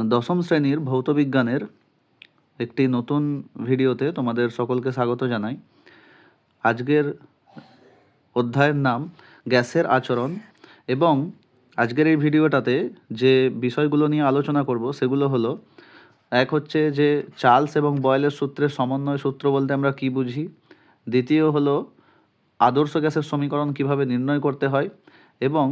দশম শ্রেণীর ভৌতবিজ্ঞানের একটি নতুন ভিডিওতে তোমাদের সকলকে স্বাগত জানাই। আজকের অধ্যায়ের নাম গ্যাসের আচরণ এবং আজকের এই ভিডিওটাতে যে বিষয়গুলো নিয়ে আলোচনা করব সেগুলো হলো, এক হচ্ছে যে চার্লস এবং বয়েলের সূত্রের সমন্বয় সূত্র বলতে আমরা কি বুঝি, দ্বিতীয় হলো আদর্শ গ্যাসের সমীকরণ কিভাবে নির্ণয় করতে হয়, এবং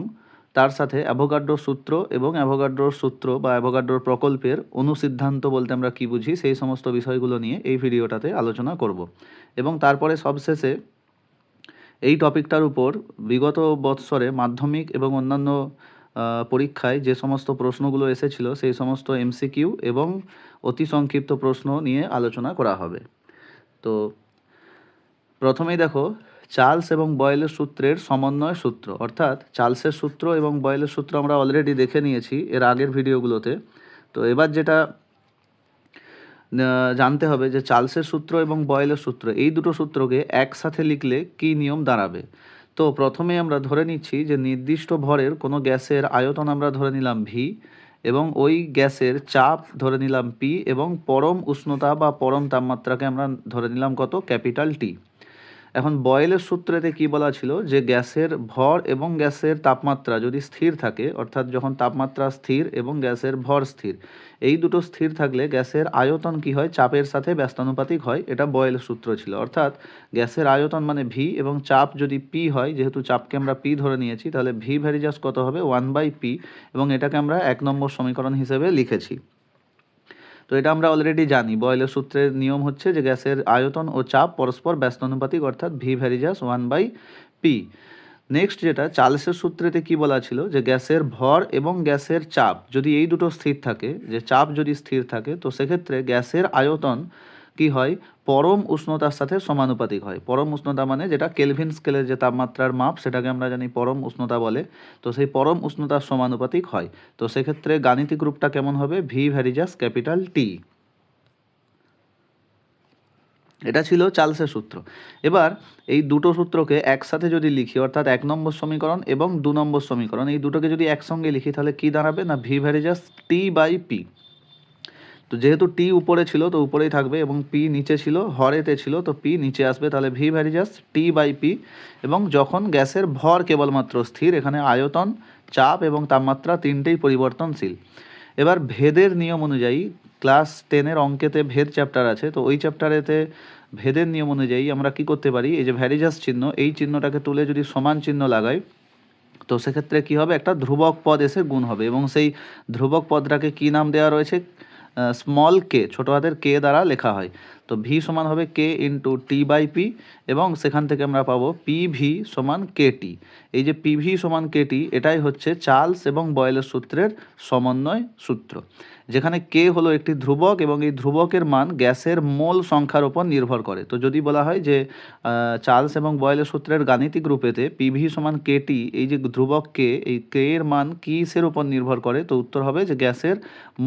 তার সাথে অ্যাভোগাড্রোর সূত্র এবং অ্যাভোগাড্রোর সূত্র বা অ্যাভোগাড্রোর প্রকল্পের অনুসিদ্ধান্ত বলতে আমরা কি বুঝি সেই সমস্ত বিষয়গুলো নিয়ে এই ভিডিওটাতে আলোচনা করব। এবং তারপরে সবশেষে এই টপিকটার উপর বিগত বৎসরে মাধ্যমিক এবং অন্যান্য পরীক্ষায় যে সমস্ত প্রশ্নগুলো এসেছিল সেই সমস্ত এমসিকিউ এবং অতি সংক্ষিপ্ত প্রশ্ন নিয়ে আলোচনা করা হবে। তো প্রথমেই দেখো, চার্লস এবং বয়েলের সূত্রের সমন্বয় সূত্র, অর্থাৎ চার্লসের সূত্র এবং বয়েলের সূত্র আমরা অলরেডি দেখে নিয়েছি এর আগের ভিডিওগুলোতে। তো এবার যেটা জানতে হবে যে চার্লসের সূত্র এবং বয়েলের সূত্র, এই দুটো সূত্রকে একসাথে লিখলে কী নিয়ম দাঁড়াবে। তো প্রথমে আমরা ধরে নিচ্ছি যে নির্দিষ্ট ভরের কোনো গ্যাসের আয়তন আমরা ধরে নিলাম ভি, এবং ওই গ্যাসের চাপ ধরে নিলাম পি, এবং পরম উষ্ণতা বা পরম তাপমাত্রাকে আমরা ধরে নিলাম কত, ক্যাপিটাল টি। এখন বয়েলের সূত্রেতে কি বলা ছিল যে গ্যাসের ভর এবং গ্যাসের তাপমাত্রা যদি স্থির থাকে, অর্থাৎ যখন তাপমাত্রা স্থির এবং গ্যাসের ভর স্থির, এই দুটো স্থির থাকলে গ্যাসের আয়তন কি হয়, চাপের সাথে ব্যস্তানুপাতিক হয়। এটা বয়েলের সূত্র ছিল। অর্থাৎ গ্যাসের আয়তন মানে ভি এবং চাপ যদি পি হয়, যেহেতু চাপকে আমরা পি ধরে নিয়েছি, তাহলে ভি ভ্যারিজাস কত হবে, 1/p, এবং এটাকে আমরা 1 নম্বর সমীকরণ হিসেবে লিখেছি। তো এটা আমরা অলরেডি জানি, বয়েলের সূত্রের নিয়ম হচ্ছে যে গ্যাসের আয়তন ও চাপ পরস্পর ব্যস্তানুপাতিক, অর্থাৎ ভি ভ্যারিজাস 1/p। নেক্সট যেটা চার্লসের সূত্রেতে কি বলা ছিল যে গ্যাসের ভর এবং গ্যাসের চাপ যদি এই দুটো স্থির থাকে, যে চাপ যদি স্থির থাকে, তো সেক্ষেত্রে গ্যাসের আয়তন কি হয়, পরম উষ্ণতার সাথে সমানুপাতিক হয়। পরম উষ্ণতা মানে যেটা কেলভিন স্কেলের যে তাপমাত্রার মাপ, সেটাকে আমরা জানি পরম উষ্ণতা বলে। তো সেই পরম উষ্ণতার সমানুপাতিক হয়। তো সেক্ষেত্রে গাণিতিক রূপটা কেমন হবে, ভি ভ্যারিজাস ক্যাপিটাল টি। এটা ছিল চার্লসের সূত্র। এবার এই দুটো সূত্রকে একসাথে যদি লিখি, অর্থাৎ 1 নম্বর সমীকরণ এবং 2 নম্বর সমীকরণ, এই দুটোকে যদি একসঙ্গে লিখি, তাহলে কি দাঁড়াবে না, ভি ভ্যারিজাস টি/পি। তো যেহেতু টি উপরে ছিল তো উপরেই থাকবে, এবং পি নিচে ছিল, হরেতে ছিল, তো পি নিচে আসবে, তাহলে ভি ভ্যারিজাস টি/পি। এবং যখন গ্যাসের ভর কেবলমাত্র স্থির, এখানে আয়তন, চাপ এবং তাপমাত্রা তিনটেই পরিবর্তনশীল। এবার ভেদের নিয়ম অনুযায়ী, ক্লাস 10-এর অঙ্কেতে ভেদ চ্যাপ্টার আছে, তো ওই চ্যাপ্টারেতে ভেদের নিয়ম অনুযায়ী আমরা কি করতে পারি, এই যে ভ্যারিজাস চিহ্ন, এই চিহ্নটাকে তুলে যদি সমান চিহ্ন লাগাই, তো সেক্ষেত্রে কি হবে, একটা ধ্রুবক পদ এসে গুণ হবে, এবং সেই ধ্রুবক পদটাকে কি নাম দেওয়া রয়েছে, স্মল কে, ছোটো হাতের কে দ্বারা লেখা হয়। তো ভি সমান হবে কে ইন্টু টি/পি, এবং সেখান থেকে আমরা পাবো পি ভি সমান কে টি। এই যে পি ভি সমান কে টি, এটাই হচ্ছে চার্লস এবং বয়েলের সূত্রের সমন্বয় সূত্র, যেখানে কে হলো একটি ধ্রুবক এবং এই ধ্রুবকের মান গ্যাসের মোল সংখ্যার উপর নির্ভর করে। তো যদি বলা হয় যে চার্লস এবং বয়েলের সূত্রের গাণিতিক রূপেতে পিভি সমান কে টি, এই যে ধ্রুবক কে, এই কে এর মান কিসের উপর নির্ভর করে, তো উত্তর হবে যে গ্যাসের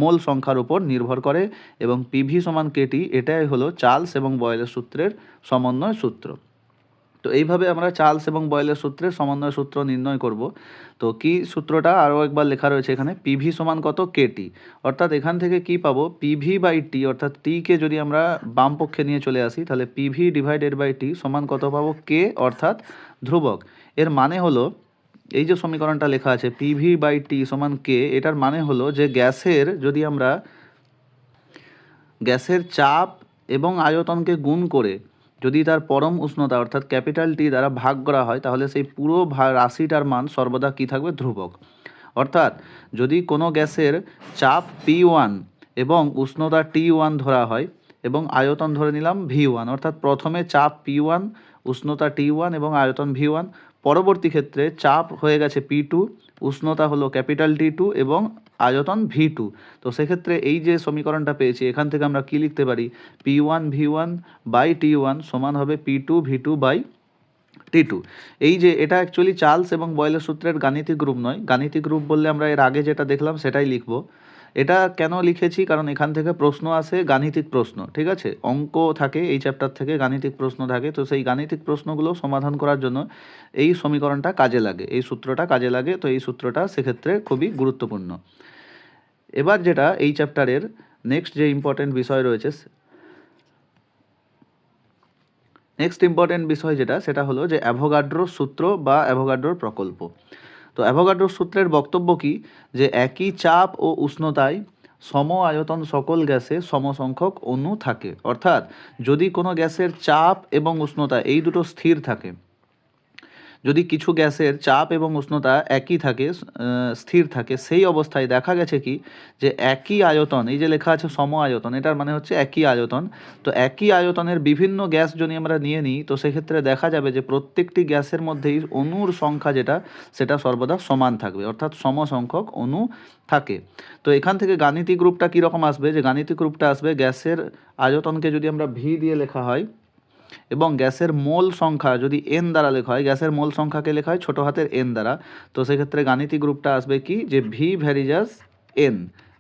মোল সংখ্যার উপর নির্ভর করে, এবং পিভি সমান কে টি, এটাই হলো চার্লস এবং বয়েলের সূত্রের সমন্বয় সূত্র। তো এইভাবে আমরা চার্লস এবং বয়েলের সূত্রের সমন্বয় সূত্র নির্ণয় করব। তো কি সূত্রটা আরও একবার লেখা রয়েছে এখানে, পিভি সমান কত, কেটি। অর্থাৎ এখান থেকে কি পাবো, পিভি/টি, অর্থাৎ টিকে যদি আমরা বাম পক্ষে নিয়ে চলে আসি, তাহলে পিভি ডিভাইডেড বাই টি সমান কত পাবো, কে, অর্থাৎ ধ্রুবক। এর মানে হলো, এই যে সমীকরণটা লেখা আছে পিভি/টি সমান কে, এটার মানে হলো যে গ্যাসের, যদি আমরা গ্যাসের চাপ এবং আয়তনকে গুণ করে যদি তার পরম উষ্ণতা অর্থাৎ ক্যাপিটাল টি দ্বারা ভাগ করা হয়, তাহলে সেই পুরো রাশিটার মান সর্বদা কী থাকবে, ধ্রুবক। অর্থাৎ যদি কোনো গ্যাসের চাপ P1 এবং উষ্ণতা T1 ধরা হয় এবং আয়তন ধরে নিলাম V1, অর্থাৎ প্রথমে চাপ P1, উষ্ণতা T1 এবং আয়তন V1, পরবর্তী ক্ষেত্রে চাপ হয়ে গেছে P2, উষ্ণতা হলো ক্যাপিটাল T2 এবং আয়তন V2। তো সেক্ষেত্রে এই যে সমীকরণটা পেয়েছি, এখান থেকে আমরা কি লিখতে পারি, P1 V1 বাই T1 সমান হবে P2 V2 বাই T2। এই যে এটা অ্যাকচুয়ালি চার্লস এবং বয়েলের সূত্রের গাণিতিক রূপ নয়, গাণিতিক রূপ বললে আমরা এর আগে যেটা দেখলাম সেটাই লিখব। এটা কেন লিখেছি, কারণ এখান থেকে প্রশ্ন আসে, গাণিতিক প্রশ্ন, ঠিক আছে, অঙ্ক থাকে এই চ্যাপ্টার থেকে, গাণিতিক প্রশ্ন থাকে। তো সেই গাণিতিক প্রশ্নগুলো সমাধান করার জন্য এই সমীকরণটা কাজে লাগে, এই সূত্রটা কাজে লাগে। তো এই সূত্রটা সেক্ষেত্রে খুবই গুরুত্বপূর্ণ। এবার যেটা এই চ্যাপ্টারের নেক্সট যে ইম্পর্টেন্ট বিষয় রয়েছে, নেক্সট ইম্পর্টেন্ট বিষয় যেটা সেটা হলো যে অ্যাভোগাড্রোর সূত্র বা অ্যাভোগাড্রোর প্রকল্প। তো অ্যাভোগাড্রোর সূত্রের বক্তব্য কি, যে একই চাপ ও উষ্ণতায় সম আয়তন সকল গ্যাসে সমসংখ্যক অণু থাকে। অর্থাৎ যদি কোনো গ্যাসের চাপ এবং উষ্ণতা এই দুটো স্থির থাকে, যদি কিছু গ্যাসের চাপ এবং উষ্ণতা একই থাকে, স্থির থাকে, সেই অবস্থায় দেখা গেছে কি যে একই আয়তন, এই যে লেখা আছে সম আয়তন, এটার মানে হচ্ছে একই আয়তন। তো একই আয়তনের বিভিন্ন গ্যাস যদি আমরা নিয়ে নিই, তো সেক্ষেত্রে দেখা যাবে যে প্রত্যেকটি গ্যাসের মধ্যেই অণুর সংখ্যা যেটা সেটা সর্বদা সমান থাকবে, অর্থাৎ সমসংখ্যক অণু থাকে। তো এখান থেকে গাণিতিক রূপটা কীরকম আসবে, যে গাণিতিক রূপটা আসবে গ্যাসের আয়তনকে যদি আমরা ভি দিয়ে লেখা হয় এবং গ্যাসের মোল সংখ্যা যদি এন দ্বারা লেখা হয়, গ্যাসের মোল সংখ্যাকে লেখা হয় ছোটো হাতের এন দ্বারা, তো সেক্ষেত্রে গাণিতিক রূপটা আসবে কি, যে ভি ভ্যারিজাস এন।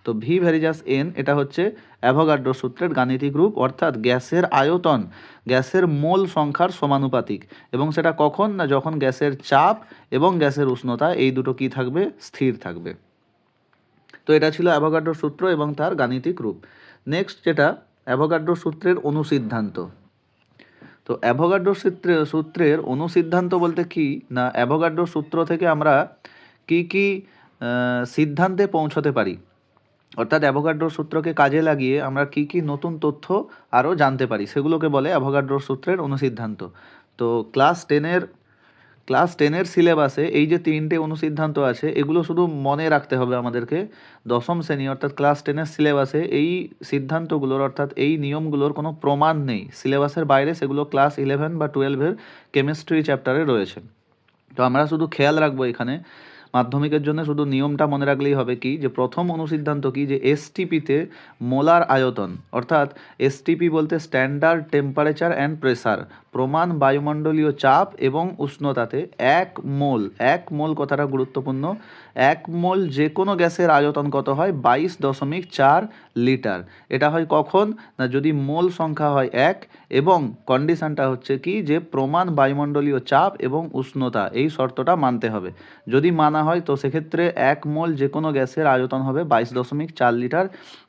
তো ভি ভ্যারিজাস এন এটা হচ্ছে অ্যাভোগাড্রো সূত্রের গাণিতিক রূপ, অর্থাৎ গ্যাসের আয়তন গ্যাসের মোল সংখ্যার সমানুপাতিক, এবং সেটা কখন না, যখন গ্যাসের চাপ এবং গ্যাসের উষ্ণতা এই দুটো কি থাকবে, স্থির থাকবে। তো এটা ছিল অ্যাভোগাড্রো সূত্র এবং তার গাণিতিক রূপ। নেক্সট যেটা অ্যাভোগাড্রো সূত্রের অনুসিদ্ধান্ত। তো অ্যাভোগাড্রো সূত্রের অনুসিদ্ধান্ত বলতে কি না, অ্যাভোগাড্রো সূত্র থেকে আমরা কি কি সিদ্ধান্তে পৌঁছতে পারি, অর্থাৎ অ্যাভোগাড্রো সূত্রকে কাজে লাগিয়ে আমরা কি কি নতুন তথ্য আরও জানতে পারি, সেগুলোকে বলে অ্যাভোগাড্রো সূত্রের অনুসিদ্ধান্ত। তো ক্লাস টেনের সিলেবাসে এই যে তিনটে অনুসিদ্ধান্ত আছে, এগুলো শুধু মনে রাখতে হবে আমাদেরকে। দশম শ্রেণী অর্থাৎ ক্লাস টেনের সিলেবাসে এই সিদ্ধান্তগুলোর অর্থাৎ এই নিয়মগুলোর কোনো প্রমাণ নেই, সিলেবাসের বাইরে সেগুলো ক্লাস 11 বা 12-এর কেমিস্ট্রি চ্যাপ্টারে রয়েছে। তো আমরা শুধু খেয়াল রাখবো এখানে, মাধ্যমিকের জন্য শুধু নিয়মটা মনে রাখলেই হবে কি, যে প্রথম অনুসিদ্ধান্ত কি, যে এসটিপিতে মোলার আয়তন, অর্থাৎ এসটিপি বলতে স্ট্যান্ডার্ড টেম্পারেচার অ্যান্ড প্রেসার, প্রমাণ বায়ুমণ্ডলীয় চাপ এবং উষ্ণতাতে এক মোল কথাটা গুরুত্বপূর্ণ, এক মোল যে কোনো গ্যাসের আয়তন কত হয়, 22.4 লিটার। এটা হয় কখন না, যদি মোল সংখ্যা হয় 1 এবং কন্ডিশনটা হচ্ছে কি, যে প্রমাণ বায়ুমণ্ডলীয় চাপ এবং উষ্ণতা, এই শর্তটা মানতে হবে। যদি মানা হয় তো সেক্ষেত্রে 1 মোল যে কোনো গ্যাসের আয়তন হবে 22.4 লিটার।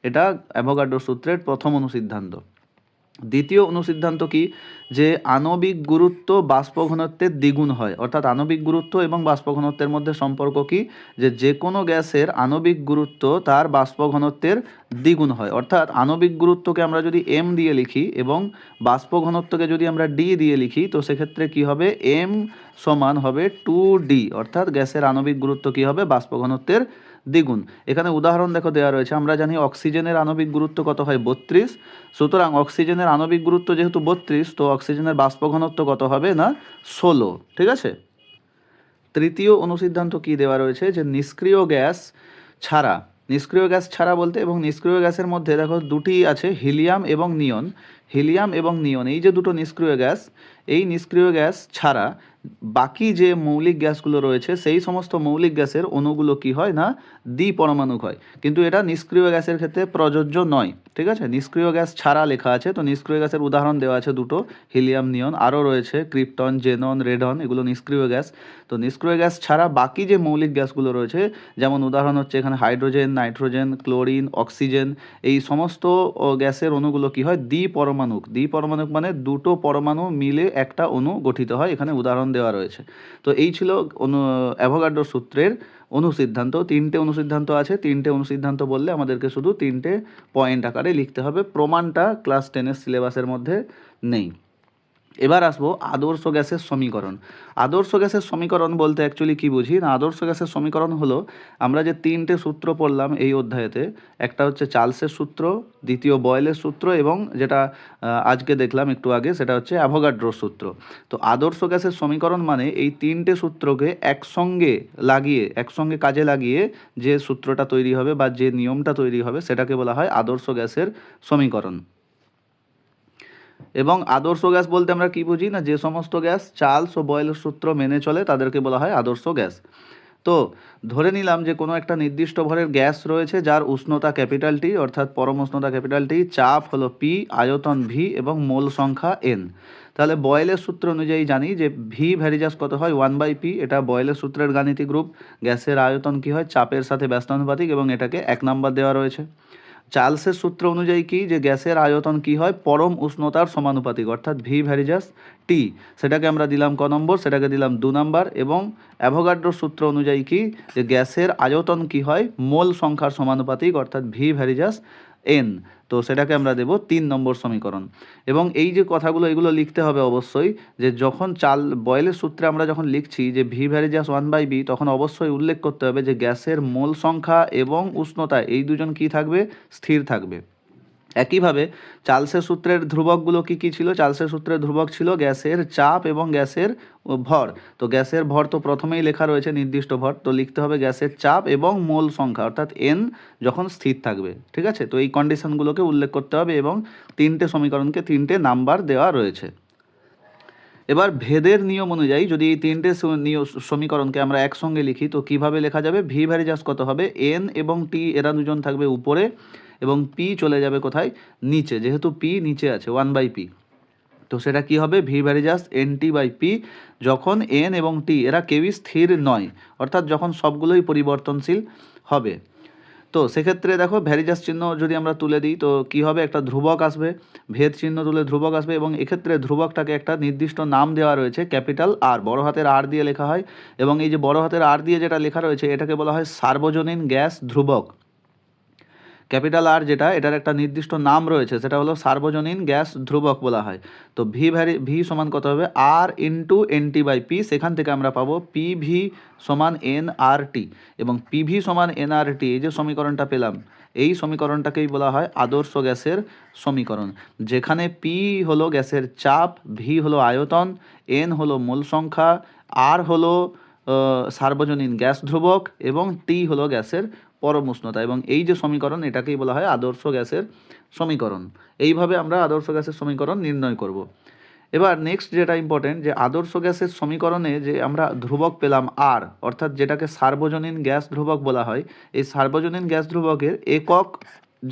এটা অ্যাভোগাড্রো সূত্রের প্রথম অনুসিদ্ধান্ত। দ্বিতীয় অনুসিদ্ধান্ত কি, যে আণবিক গুরুত্ব বাষ্প ঘনত্বের দ্বিগুণ হয়, অর্থাৎ আণবিক গুরুত্ব এবং বাষ্প ঘনত্বের মধ্যে সম্পর্ক কি, যে কোনো গ্যাসের আণবিক গুরুত্ব তার বাষ্প ঘনত্বের দ্বিগুণ হয়। অর্থাৎ আণবিক গুরুত্বকে আমরা যদি এম দিয়ে লিখি এবং বাষ্প ঘনত্বকে যদি আমরা ডি দিয়ে লিখি, তো সেক্ষেত্রে কি হবে, এম সমান হবে 2D, অর্থাৎ গ্যাসের আণবিক গুরুত্ব কি হবে, বাষ্প ঘনত্বের দ্বিগুণ। এখানে উদাহরণ দেখো দেওয়া রয়েছে, আমরা জানি অক্সিজেনের আণবিক গুরুত্ব কত হয়, 32। সুতরাং অক্সিজেনের আণবিক গুরুত্ব যেহেতু 32, তো অক্সিজেনের বাষ্প ঘনত্ব কত হবে না, 16। ঠিক আছে। তৃতীয় অনুসিদ্ধান্ত কি দেওয়া রয়েছে, যে নিষ্ক্রিয় গ্যাস ছাড়া বলতে, এবং নিষ্ক্রিয় গ্যাসের মধ্যে দেখো দুটি আছে, হিলিয়াম এবং নিয়ন, এই যে দুটো নিষ্ক্রিয় গ্যাস, এই নিষ্ক্রিয় গ্যাস ছাড়া বাকি যে মৌলিক গ্যাসগুলো রয়েছে সেই সমস্ত মৌলিক গ্যাসের অণুগুলো কি হয় না, দ্বিপরমাণুক হয়। কিন্তু এটা নিষ্ক্রিয় গ্যাসের ক্ষেত্রে প্রযোজ্য নয়। ঠিক আছে, নিষ্ক্রিয় গ্যাস ছাড়া লেখা আছে, তো নিষ্ক্রিয় গ্যাসের উদাহরণ দেওয়া আছে দুটো, হিলিয়াম নিয়ন, আরও রয়েছে ক্রিপ্টন, জেনন, রেডন, এগুলো নিষ্ক্রিয় গ্যাস। তো নিষ্ক্রিয় গ্যাস ছাড়া বাকি যে মৌলিক গ্যাসগুলো রয়েছে, যেমন উদাহরণ হচ্ছে এখানে হাইড্রোজেন, নাইট্রোজেন, ক্লোরিন, অক্সিজেন, এই সমস্ত গ্যাসের অণুগুলো কি হয়, দ্বিপরমাণুক মানে দুটো পরমাণু মিলে একটা অণু গঠিত হয়, এখানে উদাহরণ দেওয়া রয়েছে। তো এই ছিল অ্যাভোগাড্রো সূত্রের অনুসিদ্ধান্ত। তিনটে অনুসিদ্ধান্ত আছে, তিনটে অনুসিদ্ধান্ত বললে আমাদেরকে শুধু তিনটে পয়েন্ট আকারে লিখতে হবে, প্রমাণটা ক্লাস 10-এর সিলেবাসের মধ্যে নেই। এবার আসবো আদর্শ গ্যাসের সমীকরণ। আদর্শ গ্যাসের সমীকরণ বলতে অ্যাকচুয়ালি কি বুঝি না, আদর্শ গ্যাসের সমীকরণ হলো, আমরা যে তিনটে সূত্র পড়লাম এই অধ্যায়েতে, একটা হচ্ছে চার্লসের সূত্র, দ্বিতীয় বয়েলের সূত্র, এবং যেটা আজকে দেখলাম একটু আগে সেটা হচ্ছে অ্যাভোগাড্রোর সূত্র। তো আদর্শ গ্যাসের সমীকরণ মানে এই তিনটে সূত্রকে একসঙ্গে কাজে লাগিয়ে যে সূত্রটা তৈরি হবে বা যে নিয়মটা তৈরি হবে সেটাকে বলা হয় আদর্শ গ্যাসের সমীকরণ। এবং আদর্শ গ্যাস বলতে আমরা কি বুঝি না, যে সমস্ত গ্যাস চার্লস ও বয়েলের সূত্র মেনে চলে তাদেরকে বলা হয় আদর্শ গ্যাস। তো ধরে নিলাম যে কোনো একটা নির্দিষ্ট ভরের গ্যাস রয়েছে যার উষ্ণতা ক্যাপিটাল টি অর্থাৎ পরম উষ্ণতা ক্যাপিটাল টি, চাপ হলো পি, আয়তন ভি এবং মোল সংখ্যা এন। তাহলে বয়েলের সূত্র অনুযায়ী জানি যে ভি ভ্যারিজাস কত হয় 1/p, এটা বয়েলের সূত্রের গাণিতিক রূপ। গ্যাসের আয়তন কি হয় চাপের সাথে ব্যস্তানুপাতিক এবং এটাকে 1 নাম্বার দেওয়া রয়েছে। চার্লসের সূত্র অনুযায়ী কি যে গ্যাসের আয়তন কি হয় পরম উষ্ণতার সমানুপাতিক অর্থাৎ ভি ভ্যারিজাস টি, সেটাকে আমরা দিলাম ক নম্বর, সেটাকে দিলাম 2 নাম্বার। এবং অ্যাভোগাড্রোর সূত্র অনুযায়ী কি যে গ্যাসের আয়তন কি হয় মোল সংখ্যার সমানুপাতিক অর্থাৎ ভি ভ্যারিজাস এন, তো সেটাকে আমরা দেব 3 নম্বর সমীকরণ। এবং এই যে কথাগুলো এগুলো লিখতে হবে অবশ্যই, যে যখন বয়েলের সূত্রে আমরা যখন লিখছি যে ভি ভ্যারিজাস 1/b, তখন অবশ্যই উল্লেখ করতে হবে যে গ্যাসের মোল সংখ্যা এবং উষ্ণতা এই দুজন কি থাকবে স্থির থাকবে। একইভাবে চার্লসের সূত্রের ধ্রুবকগুলো কি কি ছিল, চার্লসের সূত্রের ধ্রুবক ছিল গ্যাসের চাপ এবং গ্যাসের ভর। তো গ্যাসের ভর তো প্রথমেই লেখা রয়েছে নির্দিষ্ট ভর, তো লিখতে হবে গ্যাসের চাপ এবং মোল সংখ্যা অর্থাৎ এন যখন স্থির থাকবে। ঠিক আছে, তো এই কন্ডিশনগুলোকে উল্লেখ করতে হবে এবং 3টে সমীকরণকে 3টে নাম্বার দেওয়া রয়েছে। এবার ভেদের নিয়ম অনুযায়ী যদি এই 3টে সমীকরণকে আমরা একসঙ্গে লিখি তো কিভাবে লেখা যাবে, ভি ভ্যারিজাস কত হবে এন এবং টি এরা দুজন থাকবে উপরে এবং পি চলে যাবে কোথায় নিচে, যেহেতু পি নিচে আছে 1/p, তো সেটা কি হবে ভি ভ্যারিজাস NT/p যখন এন এবং টি এরা কেউই স্থির নয়, অর্থাৎ যখন সবগুলোই পরিবর্তনশীল হবে। তো সেক্ষেত্রে দেখো ভ্যারিজাস চিহ্ন যদি আমরা তুলে দিই তো কি হবে, একটা ধ্রুবক আসবে, ভেদ চিহ্ন তুলে ধ্রুবক আসবে এবং এক্ষেত্রে ধ্রুবকটাকে একটা নির্দিষ্ট নাম দেওয়া রয়েছে ক্যাপিটাল আর, বড় হাতের আর দিয়ে লেখা হয়। এবং এই যে বড় হাতের আর দিয়ে যেটা লেখা রয়েছে এটাকে বলা হয় সার্বজনীন গ্যাস ধ্রুবক। ক্যাপিটাল আর যেটা এটার একটা নির্দিষ্ট নাম রয়েছে সেটা হলো সার্বজনীন গ্যাস ধ্রুবক বলা হয়। তো ভি সমান কত হবে আর ইন্টু NT/p, সেখান থেকে আমরা পাবো পিভি সমান NRT এবং পিভি সমান NRT, এই যে সমীকরণটা পেলাম এই সমীকরণটাকেই বলা হয় আদর্শ গ্যাসের সমীকরণ, যেখানে পি হলো গ্যাসের চাপ, ভি হলো আয়তন, এন হলো মোল সংখ্যা, আর হলো সার্বজনীন গ্যাস ধ্রুবক এবং টি হলো গ্যাসের পরম উষ্ণতা। এবং এই যে সমীকরণ এটাকেই বলা হয় আদর্শ গ্যাসের সমীকরণ। এইভাবে আমরা আদর্শ গ্যাসের সমীকরণ নির্ণয় করব। এবার নেক্সট যেটা ইম্পর্টেন্ট, যে আদর্শ গ্যাসের সমীকরণে যে আমরা ধ্রুবক পেলাম আর, অর্থাৎ যেটাকে সার্বজনীন গ্যাস ধ্রুবক বলা হয়, এই সার্বজনীন গ্যাস ধ্রুবকের একক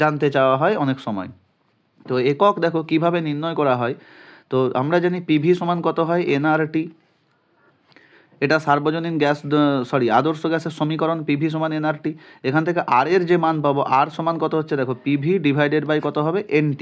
জানতে চাওয়া হয় অনেক সময়। তো একক দেখো কিভাবে নির্ণয় করা হয়, তো আমরা জানি পিভি সমান কত হয় NRT, এটা সার্বজনীন গ্যাস আদর্শ গ্যাসের সমীকরণ, পিভি সমান NRT। এখান থেকে আর এর যে মান পাবো আর সমান কত হচ্ছে দেখো পিভি ডিভাইডেড বাই কত হবে NT,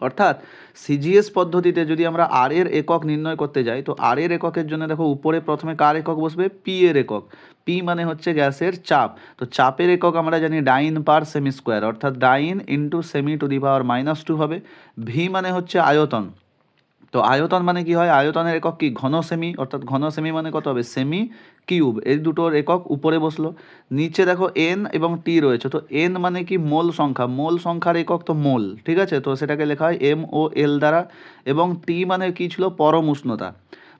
অর্থাৎ সিজিএস পদ্ধতিতে যদি আমরা আর এর একক নির্ণয় করতে যাই তো আর এর এককের জন্য দেখো উপরে প্রথমে কার একক বসবে, পি এর একক। পি মানে হচ্ছে গ্যাসের চাপ, তো চাপের একক আমরা জানি ডাইন পার সেমি স্কোয়ার, অর্থাৎ ডাইন ইন্টু সেমি টু দি পাওয়ার -2 হবে। ভি মানে হচ্ছে আয়তন, তো আয়তন মানে কি হয়, আয়তনের একক কি ঘন সেমি, অর্থাৎ ঘন সেমি মানে কত হবে সেমি কিউব, এই দুটোর একক উপরে বসলো। নিচে দেখো এন এবং টি রয়েছে, তো এন মানে কি মোল সংখ্যা, মোল সংখ্যার একক তো মোল, ঠিক আছে, তো সেটাকে লেখা হয় MOL দ্বারা। এবং টি মানে কি ছিল পরম উষ্ণতা,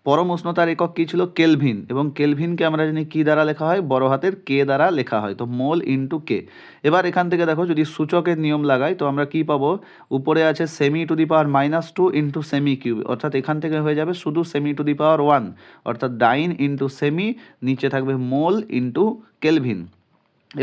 পরম উষ্ণতার একক কী ছিল কেলভিন, এবং কেলভিনকে আমরা জানি কী দ্বারা লেখা হয় বড় হাতের কে দ্বারা লেখা হয়, তো মোল ইন্টু কে। এবার এখান থেকে দেখো যদি সূচকের নিয়ম লাগাই তো আমরা কি পাবো, উপরে আছে semi to the power -2 into cm cube, অর্থাৎ এখান থেকে হয়ে যাবে শুধু সেমি টু দি পাওয়ার 1, অর্থাৎ ডাইন ইন্টু সেমি, নিচে থাকবে মোল ইন্টু কেলভিন।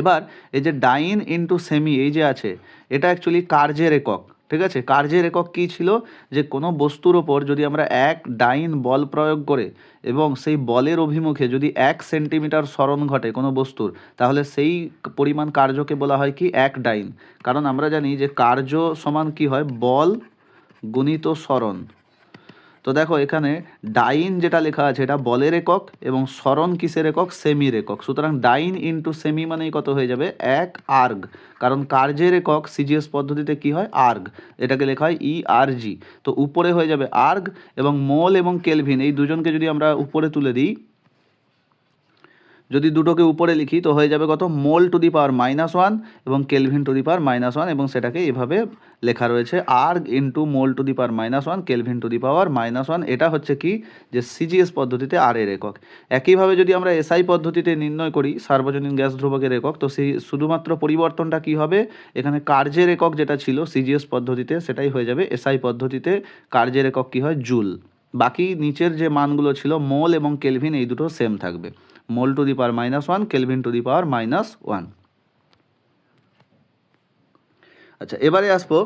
এবার এই যে ডাইন ইন্টু সেমি এই যে আছে এটা অ্যাকচুয়ালি কার্যের একক, ঠিক আছে। কার্যের একক কী ছিল, যে কোনো বস্তুর ওপর যদি আমরা এক ডাইন বল প্রয়োগ করে এবং সেই বলের অভিমুখে যদি 1 সেন্টিমিটার সরণ ঘটে কোনো বস্তুর, তাহলে সেই পরিমাণ কার্যকে বলা হয় কি 1 ডাইন। কারণ আমরা জানি যে কার্য সমান কি হয় বল গুণিত সরণ। তো দেখো এখানে ডাইন যেটা লেখা আছে এটা বলের একক এবং সরণ কিসের একক, সেমির একক, সুতরাং ডাইন ইন্টু সেমি মানেই কত হয়ে যাবে 1 আর্গ, কারণ কার্যের একক সিজিএস পদ্ধতিতে কি হয় আর্গ, এটাকে লেখা হয় ERG। তো উপরে হয়ে যাবে আর্গ এবং মোল এবং কেলভিন এই দুজনকে যদি আমরা উপরে তুলে দিই, যদি দুটোকে উপরে লিখি তো হয়ে যাবে কত মোল টু দি পাওয়ার -1 এবং কেলভিন টু দি পাওয়ার -1, এবং সেটাকে এভাবে লেখা রয়েছে erg into mole to the power -1 kelvin to the power -1। এটা হচ্ছে কি যে সিজিএস পদ্ধতিতে আর এর একক। একইভাবে যদি আমরা SI পদ্ধতিতে নির্ণয় করি সার্বজনীন গ্যাস ধ্রুবকের একক, তো সেই শুধুমাত্র পরিবর্তনটা কি হবে, এখানে কার্যের একক যেটা ছিল সিজিএস পদ্ধতিতে সেটাই হয়ে যাবে SI পদ্ধতিতে, কার্যের একক কি হয় জুল। বাকি নিচের যে মানগুলো ছিল মোল এবং কেলভিন এই দুটো সেম থাকবে। Mole to the power -1, kelvin to the power -1। আচ্ছা, এবারে আসবো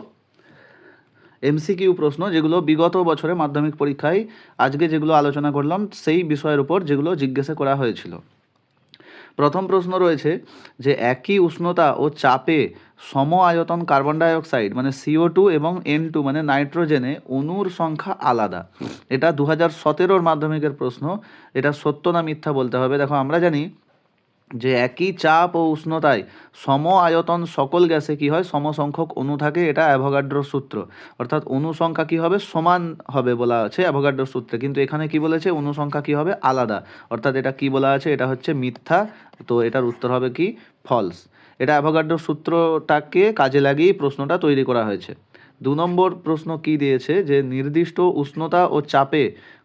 এমসিকিউ প্রশ্ন, যেগুলো বিগত বছরে মাধ্যমিক পরীক্ষায় আজকে যেগুলো আলোচনা করলাম সেই বিষয়ের উপর যেগুলো জিজ্ঞাসা করা হয়েছিল। প্রথম প্রশ্ন রয়েছে যে একই উষ্ণতা ও চাপে সম আয়তন কার্বন ডাইঅক্সাইড মানে CO2 এবং N2 মানে নাইট্রোজেনে অণুর সংখ্যা আলাদা। এটা 2017 মাধ্যমিকের প্রশ্ন। এটা সত্য না মিথ্যা বলতে হবে। দেখো, আমরা জানি যে একই চাপ ও উষ্ণতায় সম আয়তন সকল গ্যাসে কি হয়, সমসংখ্যক অণু থাকে। এটা অ্যাভোগাড্রোর সূত্র, অর্থাৎ অণু সংখ্যা কি হবে, সমান হবে বলা আছে অ্যাভোগাড্রোর সূত্রে। কিন্তু এখানে কি বলেছে, অণু সংখ্যা কি হবে, আলাদা। অর্থাৎ এটা কি বলা আছে, এটা হচ্ছে মিথ্যা। তো এটার উত্তর হবে কি, ফলস। এটা অ্যাভোগাড্রোর সূত্রটাকে কাজে লাগিয়ে প্রশ্নটা তৈরি করা হয়েছে। 2 নম্বর প্রশ্ন কি দিয়েছে, যে নির্দিষ্ট উষ্ণতা ও চাপে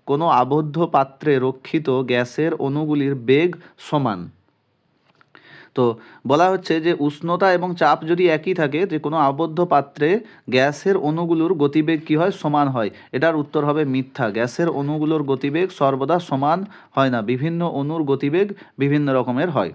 কোনো আবদ্ধ পাত্রে রক্ষিত গ্যাসের অণুগুলির বেগ সমান। তো বলা হচ্ছে যে উষ্ণতা এবং চাপ যদি একই থাকে, যে কোনো আবদ্ধ পাত্রে গ্যাসের অণুগুলোর গতিবেগ কি হয়, সমান হয়। এটার উত্তর হবে মিথ্যা। গ্যাসের অণুগুলোর গতিবেগ সর্বদা সমান হয় না, বিভিন্ন অণুর গতিবেগ বিভিন্ন রকমের হয়।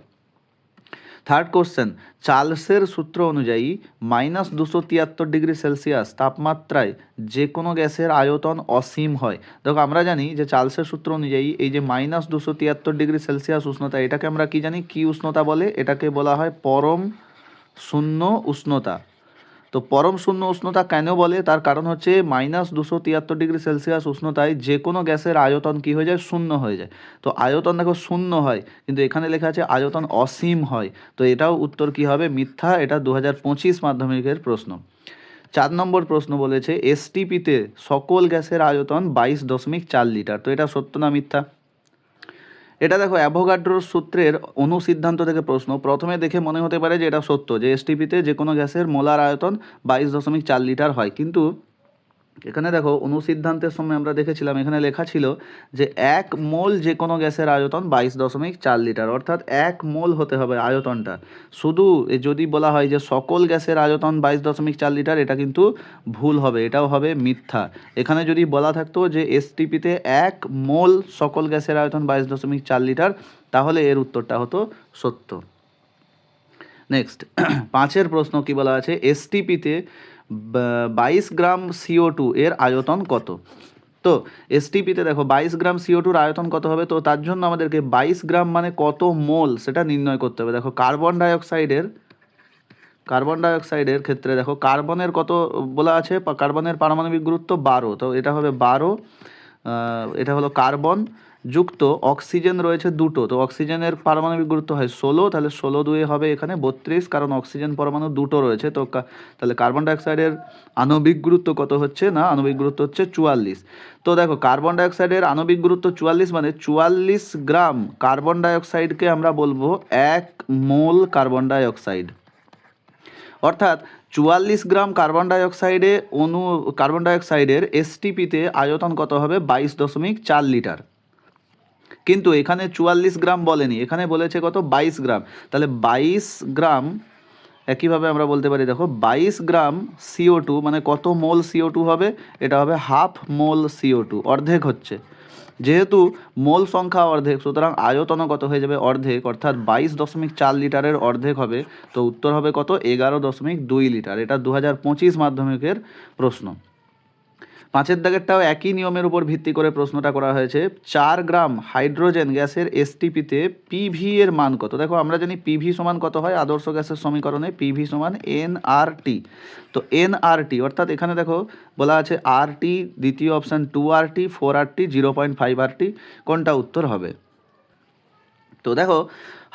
থার্ড কোশ্চেন, চার্লসের সূত্র অনুযায়ী -273°C তাপমাত্রায় যে কোনো গ্যাসের আয়তন অসীম হয়। দেখো, আমরা জানি যে চার্লসের সূত্র অনুযায়ী এই যে -273°C উষ্ণতা, এটাকে আমরা কি জানি, কি উষ্ণতা বলে, এটাকে বলা হয় পরম শূন্য উষ্ণতা। তো পরম শূন্য উষ্ণতা কেন বলে, তার কারণ হচ্ছে -273°C উষ্ণতায় যে কোনো গ্যাসের আয়তন কি হয়ে যায়, শূন্য হয়ে যায়। তো আয়তন দেখো শূন্য হয়, কিন্তু এখানে লেখা আছে আয়তন অসীম হয়। তো এটাও উত্তর কি হবে, মিথ্যা। এটা 2025 মাধ্যমিকের প্রশ্ন। 4 নম্বর প্রশ্ন বলেছে এসটিপিতে সকল গ্যাসের আয়তন 22.4 লিটার। তো এটা সত্য না মিথ্যা? এটা দেখো অ্যাভোগাড্রোর সূত্রের অনুসিদ্ধান্ত থেকে প্রশ্ন। প্রথমে দেখে মনে হতে পারে যে এটা সত্য, যে এসটিপিতে যে কোনো গ্যাসের মোলার আয়তন 22.4 লিটার হয়। কিন্তু এখানে দেখো অনুসিদ্ধান্তের সময় আমরা দেখেছিলাম, এখানে লেখা ছিল যে 1 মোল যে কোনো গ্যাসের আয়তন 22.4 লিটার, অর্থাৎ 1 মোল হতে হবে আয়তনটা। শুধু যদি বলা হয় যে সকল গ্যাসের আয়তন 22.4 লিটার, এটা কিন্তু ভুল হবে, এটাও হবে মিথ্যা। এখানে যদি বলা থাকতো যে এসটিপিতে 1 মোল সকল গ্যাসের আয়তন 22.4 লিটার, তাহলে এর উত্তরটা হতো সত্য। নেক্সট 5-এর প্রশ্ন কি বলা আছে, এসটিপিতে 22 গ্রাম CO2 এর আয়তন কত? তো এসটিপিতে দেখো 22 গ্রাম CO2-র আয়তন কত হবে, তো তার জন্য আমাদেরকে 22 গ্রাম মানে কত মোল সেটা নির্ণয় করতে হবে। দেখো কার্বন ডাইঅক্সাইডের ক্ষেত্রে দেখো কার্বনের কত বলা আছে, কার্বনের পারমাণবিক গুরুত্ব 12। তো এটা হবে 12, এটা হলো কার্বন যুক্ত অক্সিজেন রয়েছে দুটো। তো অক্সিজেনের পারমাণবিক গুরুত্ব হয় 16, তাহলে 16 দুয়ে হবে এখানে 32, কারণ অক্সিজেন পরমাণু দুটো রয়েছে। তো তাহলে কার্বন ডাইঅক্সাইডের আণবিক গুরুত্ব কত হচ্ছে না, আণবিক গুরুত্ব হচ্ছে 44। তো দেখো কার্বন ডাইঅক্সাইডের আণবিক গুরুত্ব 44, মানে 44 গ্রাম কার্বন ডাইঅক্সাইডকে আমরা বলবো 1 মোল কার্বন ডাইঅক্সাইড। অর্থাৎ 44 গ্রাম কার্বন ডাইঅক্সাইডের এসটিপিতে আয়তন কত হবে, 22.4 লিটার। কিন্তু এখানে 44 গ্রাম বলেনি, এখানে বলেছে কত, 22 গ্রাম। তাহলে 22 গ্রাম, একইভাবে আমরা বলতে পারি দেখো 22 গ্রাম CO2 মানে কত মোল CO2 হবে, এটা হবে হাফ মোল CO2, অর্ধেক হচ্ছে। যেহেতু মোল সংখ্যা অর্ধেক, সুতরাং আয়তনও কত হয়ে যাবে, অর্ধেক, অর্থাৎ 22.4 লিটারের অর্ধেক হবে। তো উত্তর হবে কত, 11.2 লিটার। এটা 2025 মাধ্যমিকের প্রশ্ন। 5-এর দাগেরটাও একই নিয়মের উপর ভিত্তি করে প্রশ্নটা করা হয়েছে। 4 গ্রাম হাইড্রোজেন গ্যাসের এসটিপিতে পিভি এর মান কত? দেখো আমরা জানি পিভি সমান কত হয়, আদর্শ গ্যাসের সমীকরণে পিভি সমান এনআরটি। তো এনআরটি অর্থাৎ এখানে দেখো বলা আছে আরটি, দ্বিতীয় অপশান 2RT, 4RT, 0.5RT, কোনটা উত্তর হবে? তো দেখো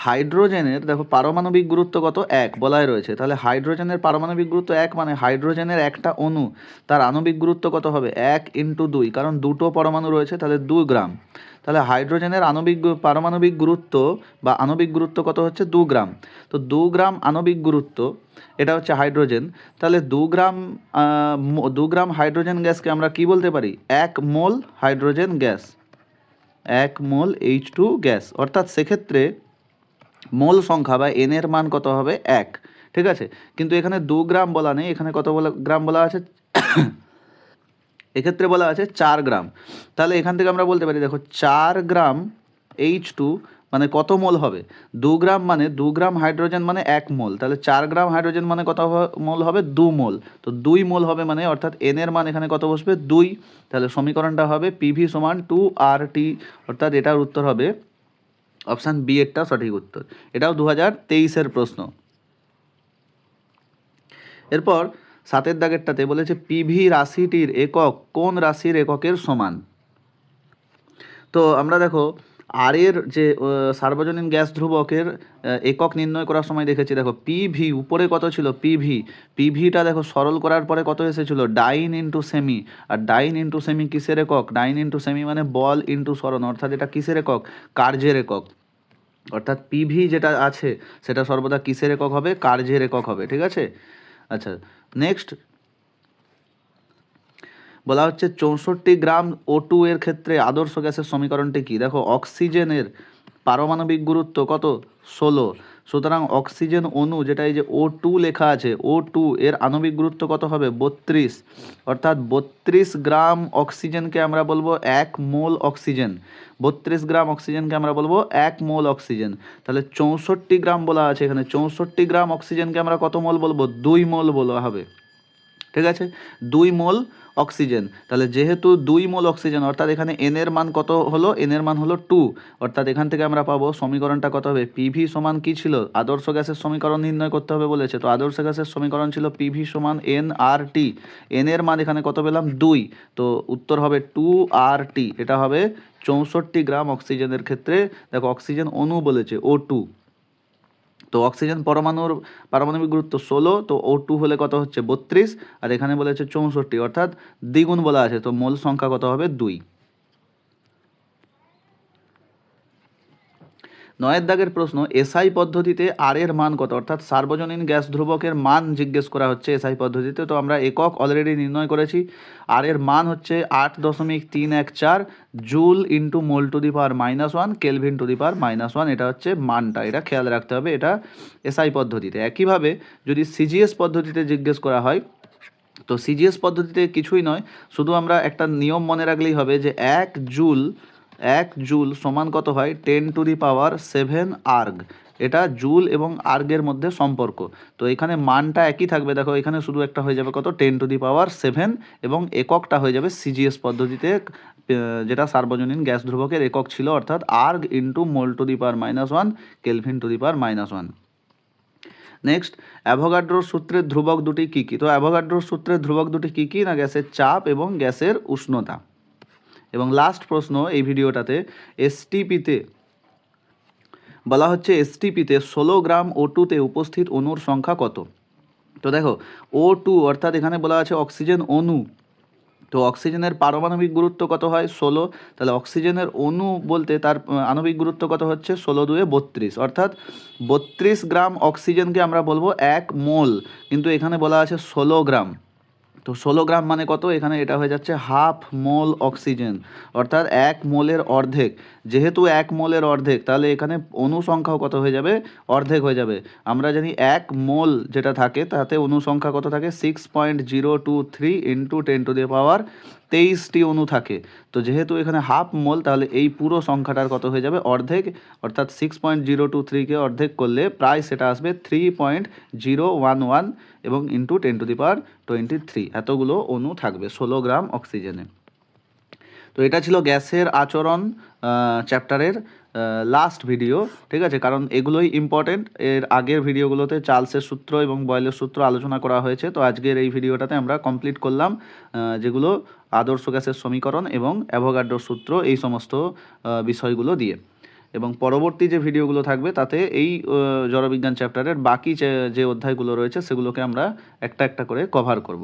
হাইড্রোজেনের দেখো পারমাণবিক গুরুত্ব কত, 1 বলাই রয়েছে। তাহলে হাইড্রোজেনের পারমাণবিক গুরুত্ব 1, মানে হাইড্রোজেনের একটা অণু তার আণবিক গুরুত্ব কত হবে, 1 × 2, কারণ দুটো পরমাণু রয়েছে, তাহলে 2 গ্রাম। তাহলে হাইড্রোজেনের পারমাণবিক গুরুত্ব বা আণবিক গুরুত্ব কত হচ্ছে, 2 গ্রাম। তো 2 গ্রাম আণবিক গুরুত্ব, এটা হচ্ছে হাইড্রোজেন। তাহলে 2 গ্রাম হাইড্রোজেন গ্যাসকে আমরা কি বলতে পারি, 1 মোল হাইড্রোজেন গ্যাস, 1 মোল H2 গ্যাস। অর্থাৎ সেক্ষেত্রে মোল সংখ্যা বা এন এর মান কত হবে, 1। ঠিক আছে, কিন্তু এখানে 2 গ্রাম বলা নেই, এখানে কত গ্রাম বলা আছে, এক্ষেত্রে বলা আছে 4 গ্রাম। তাহলে এখান থেকে আমরা বলতে পারি দেখো 4 গ্রাম H2 মানে কত মোল হবে, 2 গ্রাম মানে 2 গ্রাম হাইড্রোজেন মানে 1 মোল, তাহলে 4 গ্রাম হাইড্রোজেন মানে কত মোল হবে, 2 মোল। তো 2 মোল হবে মানে অর্থাৎ এন এর মান এখানে কত বসবে, 2। তাহলে সমীকরণটা হবে পিভি সমান 2RT, অর্থাৎ এটার উত্তর হবে অপশান বি এরটা সঠিক উত্তর। এটাও 2023-এর প্রশ্ন। এরপর 7-এর দাগেরটাতে বলেছে পিভি রাশিটির একক কোন রাশির এককের সমান। তো আমরা দেখো আর এর যে সার্বজনীন গ্যাস ধ্রুবকের একক নির্ণয় করার সময় দেখেছি, দেখো পিভি উপরে কত ছিল, পিভিটা দেখো সরল করার পরে কত এসেছিল, ডাইন ইন্টু সেমি। আর ডাইন ইন্টু সেমি কিসের একক, ডাইন ইন্টু সেমি মানে বল ইন্টু সরণ, অর্থাৎ এটা কিসের একক, কার্যের একক। অর্থাৎ পিভি যেটা আছে সেটা সর্বদা কিসের একক হবে, কার্যের একক হবে, ঠিক আছে। আচ্ছা, নেক্সট বলা হচ্ছে 64 গ্রাম O2 এর ক্ষেত্রে আদর্শ গ্যাসের সমীকরণটি কি। দেখো অক্সিজেনের পারমাণবিক গুরুত্ব কত, 16। সুতরাং অক্সিজেন অণু যেটা এই যে O2 লেখা আছে, O2 এর আণবিক গুরুত্ব কত হবে, 32। অর্থাৎ 32 গ্রাম অক্সিজেনকে আমরা বলবো 1 মোল অক্সিজেন, 32 গ্রাম অক্সিজেনকে আমরা বলবো 1 মোল অক্সিজেন। তাহলে 64 গ্রাম বলা আছে এখানে, 64 গ্রাম অক্সিজেনকে আমরা কত মোল বলবো, 2 মোল বলা হবে, ঠিক আছে, 2 মোল অক্সিজেন। তাহলে যেহেতু 2 মোল অক্সিজেন অর্থাৎ এখানে এন এর মান কত হলো, এন এর মান হলো 2। অর্থাৎ এখান থেকে আমরা পাবো সমীকরণটা কত হবে, পিভি সমান কি ছিল, আদর্শ গ্যাসের সমীকরণ নির্ণয় করতে হবে বলেছে, তো আদর্শ গ্যাসের সমীকরণ ছিল পিভি সমান NRT। এন এর মান এখানে কত পেলাম, 2। তো উত্তর হবে 2RT। এটা হবে 64 গ্রাম অক্সিজেনের ক্ষেত্রে। দেখো অক্সিজেন অণু বলেছে O2, তো অক্সিজেন পরমাণুর পারমাণবিক গুরুত্ব 16, তো O2 হলে কত হচ্ছে 32, আর এখানে বলেছে 64, অর্থাৎ দ্বিগুণ বলা আছে, তো মোল সংখ্যা কত হবে, 2। 9-এর দাগের প্রশ্ন, এসআই পদ্ধতিতে আর এর মান কত, অর্থাৎ সার্বজনীন গ্যাস ধ্রুবকের মান জিজ্ঞেস করা হচ্ছে এসআই পদ্ধতিতে। তো আমরা একক অলরেডি নির্ণয় করেছি, আর এর মান হচ্ছে 8.314 joule into mole to the power -1 kelvin to the power -1। এটা হচ্ছে মানটা, এটা খেয়াল রাখতে হবে, এটা এসআই পদ্ধতিতে। একইভাবে যদি সিজিএস পদ্ধতিতে জিজ্ঞেস করা হয়, তো সিজিএস পদ্ধতিতে কিছুই নয়, শুধু আমরা একটা নিয়ম মনে রাখলেই হবে যে 1 জুল সমান কত হয়, 10⁻7 আর্গ। এটা জুল এবং আর্গের মধ্যে সম্পর্ক। তো এখানে মানটা একই থাকবে, দেখো এখানে শুধু একটা হয়ে যাবে কত, 10⁻7, এবং এককটা হয়ে যাবে সিজিএস পদ্ধতিতে যেটা সার্বজনীন গ্যাস ধ্রুবকের একক ছিল, অর্থাৎ erg into mole to the power -1 kelvin to the power -1। Next, অ্যাভোগাড্রোর সূত্রের ধ্রুবক দুটি কী কী। তো অ্যাভোগাড্রোর সূত্রের ধ্রুবক দুটি কী কী, না গ্যাসের চাপ এবং গ্যাসের উষ্ণতা। এবং লাস্ট প্রশ্ন এই ভিডিওটাতে, এসটিপিতে বলা হচ্ছে এসটিপিতে 16 গ্রাম O2-তে উপস্থিত অণুর সংখ্যা কত। তো দেখো O2 অর্থাৎ এখানে বলা আছে অক্সিজেন অণু, তো অক্সিজেনের পারমাণবিক গুরুত্ব কত হয়, 16। তাহলে অক্সিজেনের অণু বলতে তার আণবিক গুরুত্ব কত হচ্ছে, 16×2 32, অর্থাৎ 32 গ্রাম অক্সিজেনকে আমরা বলবো 1 মোল, কিন্তু এখানে বলা আছে 16 গ্রাম। তো 16 গ্রাম মানে কত, এখানে এটা হয়ে যাচ্ছে হাফ মোল অক্সিজেন, অর্থাৎ 1 মোলের অর্ধেক। যেহেতু 1 মোলের অর্ধেক, তাহলে এখানে অণু সংখ্যাও কত হয়ে যাবে, অর্ধেক হয়ে যাবে। আমরা জানি 1 মোল যেটা থাকে তাতে অণু সংখ্যা কত থাকে, 6.023 ইন্টু 10⁻23টি অণু থাকে। তো যেহেতু এখানে হাফ মোল, তাহলে এই পুরো সংখ্যাটার কত হয়ে যাবে, অর্ধেক, অর্থাৎ 6.023-কে অর্ধেক করলে প্রায় সেটা আসবে 3.011 এবং ইন্টু 10⁻23 এতগুলো অণু থাকবে 16 গ্রাম অক্সিজেনে। তো এটা ছিল গ্যাসের আচরণ চ্যাপ্টারের লাস্ট ভিডিও, ঠিক আছে, কারণ এগুলোই ইম্পর্টেন্ট। এর আগের ভিডিওগুলোতে চার্লসের সূত্র এবং বয়েলের সূত্র আলোচনা করা হয়েছে, তো আজকের এই ভিডিওটাতে আমরা কমপ্লিট করলাম যেগুলো আদর্শ গ্যাসের সমীকরণ এবং অ্যাভোগাড্রোর সূত্র, এই সমস্ত বিষয়গুলো দিয়ে। এবং পরবর্তী যে ভিডিওগুলো থাকবে তাতে এই জড়বিজ্ঞান চ্যাপ্টারের বাকি যে অধ্যায়গুলো রয়েছে সেগুলোকে আমরা একটা একটা করে কভার করব।